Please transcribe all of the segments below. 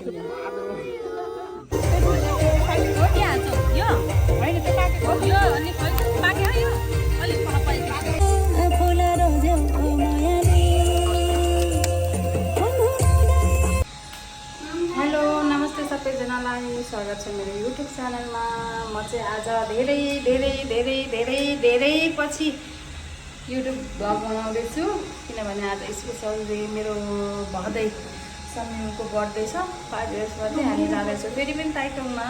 स्वागत छ मेरो युट्युब च्यानलमा। म चाहिँ आज धेरै पछि युट्युब भ्लग बनाउँदैछु, किनभने आज स्पेसल डे मेरो भदै समीरको बर्थडे छ। 5 इयर्स बर्थडे। हामी जाँदैछौँ फेरि पनि ताइटोङमा।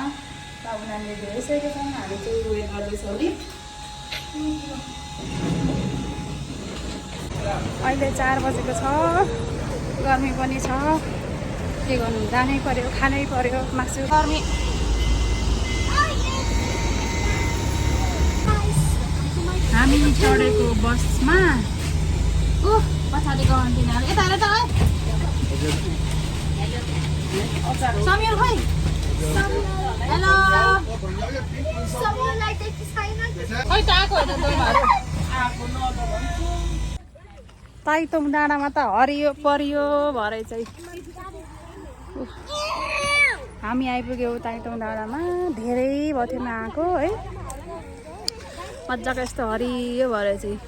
अब नानीले धेरैसकेको छन्, हामी चाहिँ उयो गर्दैछौँ नि। अहिले 4 बजेको छ, गर्मी पनि छ, के गर्नु, जानै पर्यो, खानै पर्यो मासु। गर्मी हामी चढेको बसमा पछाडि गन्टिनाले यता हेर त समीर खोइ। हेलो ताइतोङ डाँडामा त हरियो परियो भरे चाहिँ हामी आइपुग्यौँ ताइतोङ डाँडामा। धेरै भयो थिएन आएको है, मजाको यस्तो हरियो भएर चाहिँ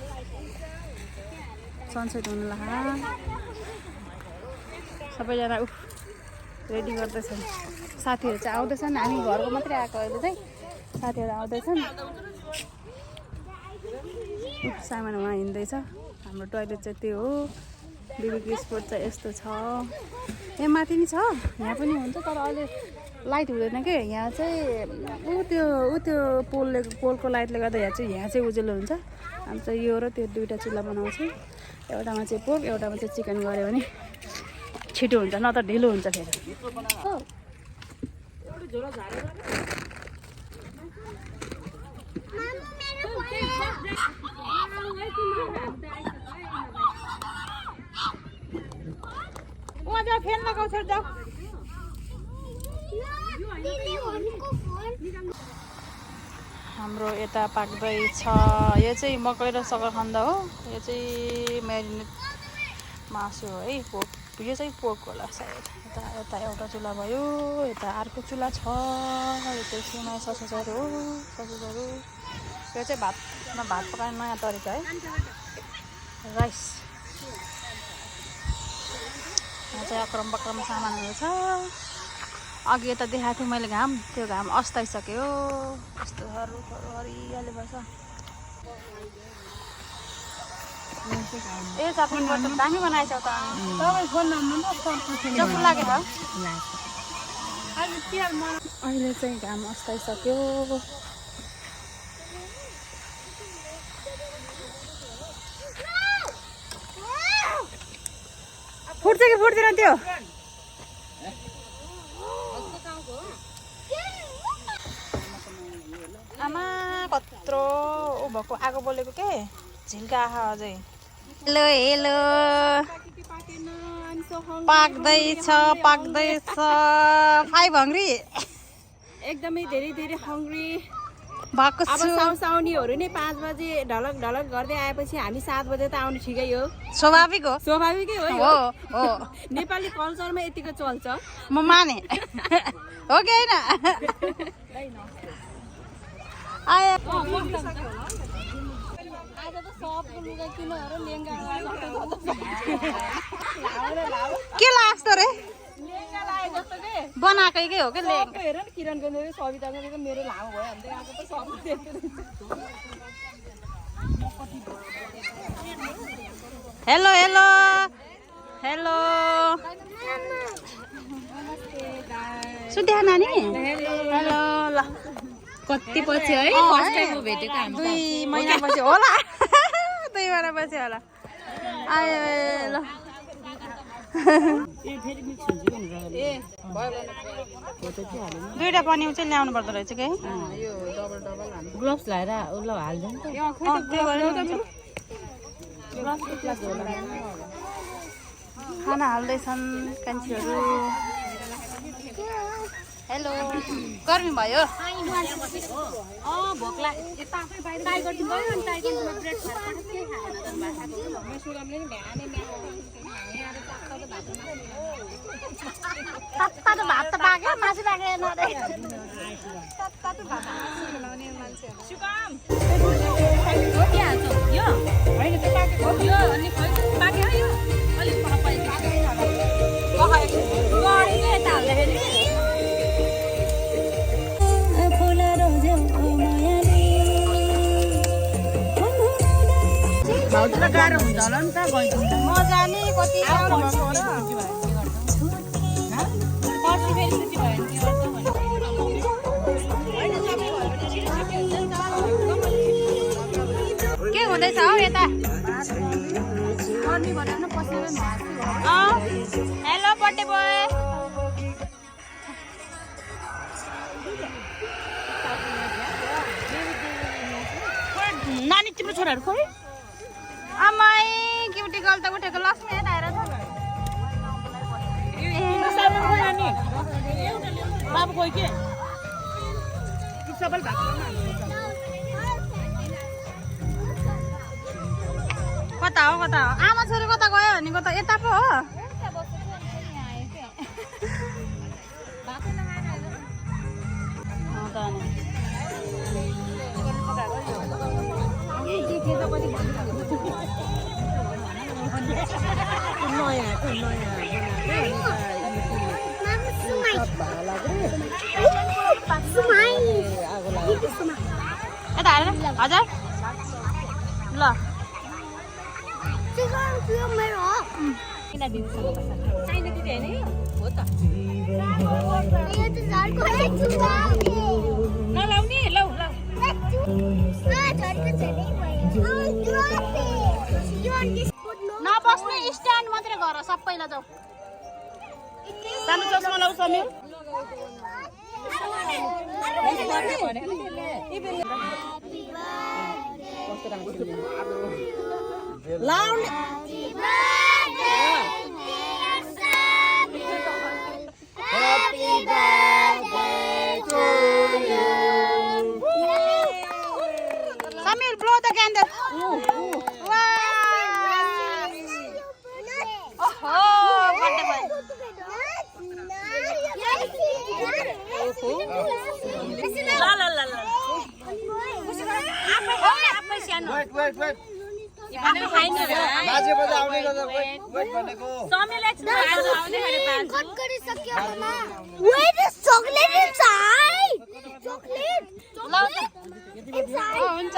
सनसेट हुनु लाग्यो। सबैजना रेडी गर्दैछन्, साथीहरू चाहिँ आउँदैछन्। हामी घरको मात्रै आएको अहिले चाहिँ, साथीहरू आउँदैछन्। सामान उहाँ हिँड्दैछ। हाम्रो टोइलेट चाहिँ त्यो हो। बिबीक्यू स्पोर्ट चाहिँ यस्तो छ, यहाँ माथि नि छ, यहाँ पनि हुन्छ, तर अहिले लाइट हुँदैन कि। यहाँ चाहिँ त्यो पोलको लाइटले गर्दा यहाँ चाहिँ उज्यालो हुन्छ। हामी चाहिँ यो र त्यो दुईवटा चुल्हा बनाउँछौँ। एउटामा चाहिँ पोर्क, एउटामा चाहिँ चिकन गऱ्यो भने छिटो हुन्छ, न त ढिलो हुन्छ फेरि। फेन लगाउँछ जाऊ। हाम्रो यता पाक्दैछ। यो चाहिँ मकै र सकरखण्ड हो। यो चाहिँ म्यारिनेट मासु हो है, पोर्क। यो चाहिँ पोर्क होला सायद। यता एउटा चुल्हा भयो, यता अर्को चुल्हा छ। यो चाहिँ सिमाई ससोजहरू हो, ससोजहरू। यो चाहिँ भात पकाउने नयाँ तरिका है, राइस। यहाँ चाहिँ अक्रम बक्रम सामानहरू छ। अघि यता देखाएको थिएँ मैले घाम, त्यो घाम अस्ताइसक्यो। यस्तो हरियाली भएछ। ए चटनीबाट त दामी बनाएछ त। चक्कु लाग्यो त। अहिले चाहिँ घाम अस्ताइसक्यो। फुट्छ कि फुट्दैन त्यो? आमा कत्रो भएको आगो बोलेको के झिल्का आहा अझै। Hello hello, पाक्दैछ। 5 हङ्ग्री, एकदमै धेरै हङ्ग्री भएको अब साउनीहरू नै 5 बजे ढलक गर्दै आएपछि हामी 7 बजे त आउनु ठिकै हो, स्वाभाविक हो। स्वाभाविकै हो। हो नेपाली कल्चरमा यतिको चल्छ, म माने हो कि होइन। आयो आज त सबको लुगा किनहरू लेङ्गा के लाग्छ रे? लेङ्गा लाए जस्तो के बनाएकै के हो कि लेङ्गा? हेर न, किरणको सविताको मेरो लामो भयो भने त आएको त सब हेलो हेलो हेलो, सुध्या नानी। हेलो। ल कति पछि है फर्स्ट टाइम भेटेको हामी। 2 महिनापछि होला। 2 महिनापछि होला। आयो ल। दुईवटा पनिउ चाहिँ ल्याउनु पर्दो रहेछ कि। ग्लोभ्स लगाएर उसलाई हाल्दैन त। खाना हाल्दैछन् कान्छीहरू। हेलो, गर्मी भयो। भोक लाग्यो। टाइगर गयो अनि टाइगरमा ब्रेड खाएर के खाएन त भाषाको। तातो भात त पाक्यो मासु पाकेन रे तातो भात मासु बनाउने मान्छेहरु सुकाम के हाल्छ यो हैन त्यो पाकेको यो अनि पाक्यो यो अलिक पकाइदिनु गडी के यता हाल्दाखेरि भाउजूलाई गाह्रो हुन्छ होला नि त गइदिनु मजाले कति साह्रो भएको र पर्सि फेरि छुट्टी भयो भने के गर्छ के हुँदैछ हौ यता गर्मी भनेर न पसिनै हेलो बर्थडे बोय नानी तिम्रो छोराहरू खोइ आमाई क्युटी गर्ल त उठेको लक्ष्मी यता आएर बाबु खोइ के सबल भएको कता हो आमा छोरी कता गयो भनेको त यता पो हो यता हेर हजुर ल चाहिने दिदी होइन हो त नलाउने लौ ल नबस्ने स्ट्यान्ड मात्रै गर सबैलाई जाऊ सानो चस्मा लाउ समीर लाउने Samir, blow the candle. Wow. Oh, birthday boy. ला ला ला ला आफै सानो वेट आफै खाइन र बाजे बजे आउने गर्दा वेट भनेको समीरले एकछिन आज आउने भने पाँच कट गरिसक्यो ममा wait is chocolate inside chocolate हुन्छ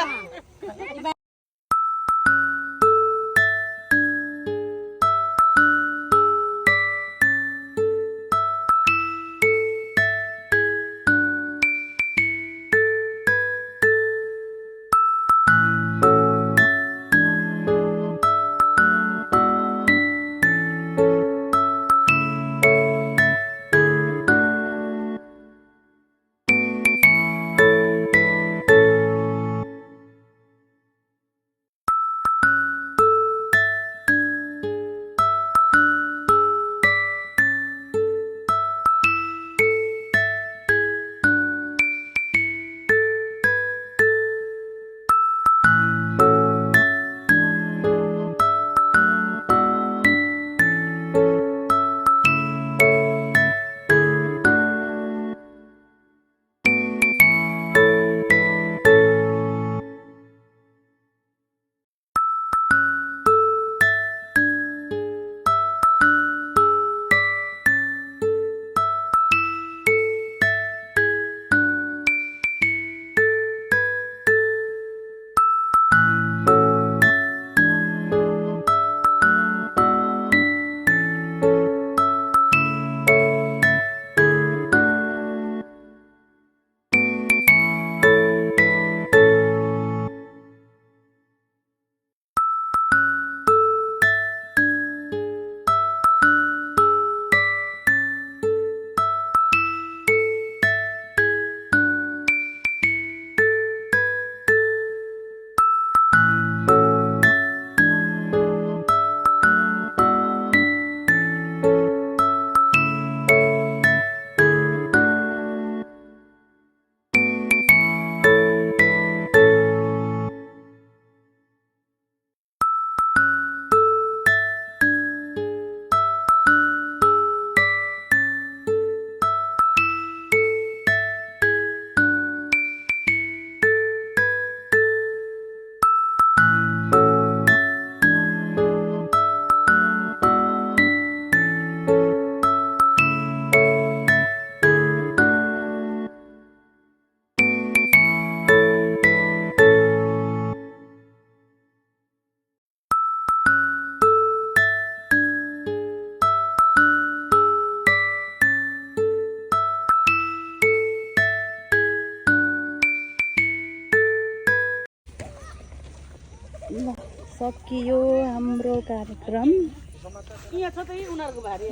सकियो हाम्रो कार्यक्रम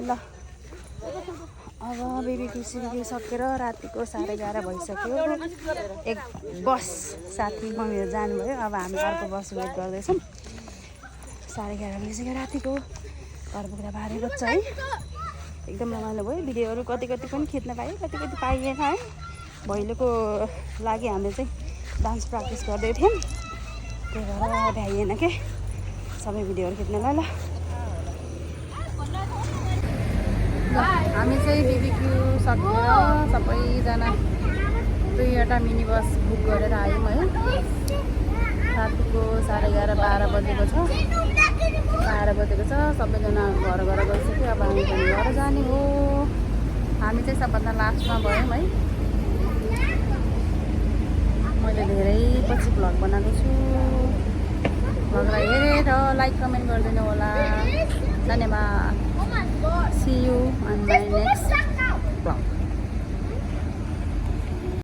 ल अब बेबी सकेर रातिको 11:30 भइसक्यो एक बस साथी मम्मीहरू जानुभयो अब हामी अर्को बस वेट गर्दैछौँ 11:30 भइसक्यो रातिको घर पुग्दा 12 बज्छ है एकदम रमाइलो भयो भिडियोहरू कति पनि खिच्न पाएँ कति पाइएन है भैलोको लागि हामीले चाहिँ डान्स प्र्याक्टिस गर्दै थियौँ त्यही भएर भ्याइएन के सबै भिडियोहरू खिच्नलाई ल हामी चाहिँ बिबिक्यू सकेर सबैजना 2वटा मिनी बस बुक गरेर आयौँ है रातिको 11:30 बजेको छ 12 बजेको छ सबैजना घर गइसक्यो अब हामी पनि घर जाने हो हामी चाहिँ सबभन्दा लास्टमा भयौँ है मैले धेरै पछि भ्लग बनाएको छु भ्लगलाई हेरेर लाइक कमेन्ट गरिदिनु होला धन्यवाद see you on my next